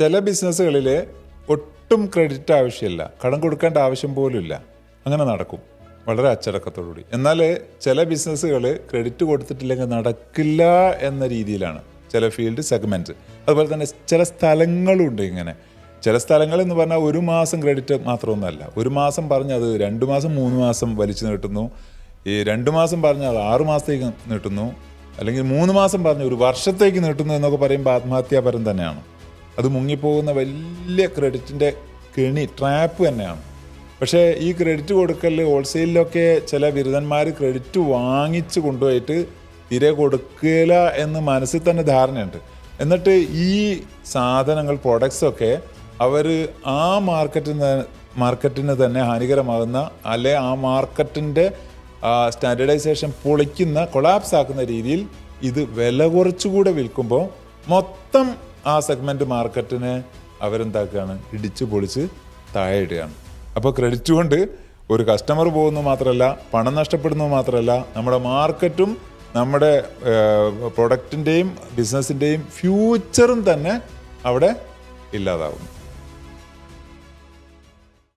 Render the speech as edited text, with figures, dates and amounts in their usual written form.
ചില ബിസിനസ്സുകളിൽ ഒട്ടും ക്രെഡിറ്റ് ആവശ്യമില്ല, കടം കൊടുക്കേണ്ട ആവശ്യം പോലും ഇല്ല. അങ്ങനെ നടക്കും വളരെ അച്ചടക്കത്തോടുകൂടി. എന്നാൽ ചില ബിസിനസ്സുകൾ ക്രെഡിറ്റ് കൊടുത്തിട്ടില്ലെങ്കിൽ നടക്കില്ല എന്ന രീതിയിലാണ് ചില ഫീൽഡ് സെഗ്മെൻറ്റ്സ്. അതുപോലെ തന്നെ ചില സ്ഥലങ്ങളുണ്ട് ഇങ്ങനെ. ചില സ്ഥലങ്ങളെന്ന് പറഞ്ഞാൽ 1 മാസം ക്രെഡിറ്റ് മാത്രമൊന്നുമല്ല. 1 മാസം പറഞ്ഞാൽ അത് 2 മാസം 3 മാസം വലിച്ചു നീട്ടുന്നു. ഈ 2 മാസം പറഞ്ഞാൽ 6 മാസത്തേക്ക് നീട്ടുന്നു. അല്ലെങ്കിൽ 3 മാസം പറഞ്ഞ് 1 വർഷത്തേക്ക് നീട്ടുന്നു എന്നൊക്കെ പറയുമ്പോൾ ആത്മഹത്യാപരം തന്നെയാണ്. അത് മുങ്ങിപ്പോകുന്ന വലിയ ക്രെഡിറ്റിൻ്റെ കെണി, ട്രാപ്പ് തന്നെയാണ്. പക്ഷേ ഈ ക്രെഡിറ്റ് കൊടുക്കൽ ഹോൾസെയിലിലൊക്കെ ചില ബിരുദന്മാർ ക്രെഡിറ്റ് വാങ്ങിച്ച് കൊണ്ടുപോയിട്ട് തീരെ കൊടുക്കില്ല എന്ന് മനസ്സിൽ തന്നെ ധാരണയുണ്ട്. എന്നിട്ട് ഈ സാധനങ്ങൾ, പ്രൊഡക്ട്സൊക്കെ അവർ ആ മാർക്കറ്റിന് തന്നെ ഹാനികരമാകുന്ന, അല്ലെ ആ മാർക്കറ്റിൻ്റെ സ്റ്റാൻഡേർഡൈസേഷൻ പൊളിക്കുന്ന, കൊളാപ്സ് ആക്കുന്ന രീതിയിൽ ഇത് വില കുറച്ചുകൂടെ വിൽക്കുമ്പോൾ മൊത്തം ആ സെഗ്മെൻറ്റ് മാർക്കറ്റിനെ അവരെന്താക്കുകയാണ്, ഇടിച്ച് പൊളിച്ച് താഴെ ഇടുകയാണ്. അപ്പോൾ ക്രെഡിറ്റ് കൊണ്ട് ഒരു കസ്റ്റമർ പോകുന്നത് മാത്രമല്ല, പണം നഷ്ടപ്പെടുന്നത് മാത്രമല്ല, നമ്മുടെ മാർക്കറ്റും നമ്മുടെ പ്രൊഡക്റ്റിൻ്റെയും ബിസിനസ്സിൻ്റെയും ഫ്യൂച്ചറും തന്നെ അവിടെ ഇല്ലാതാകും.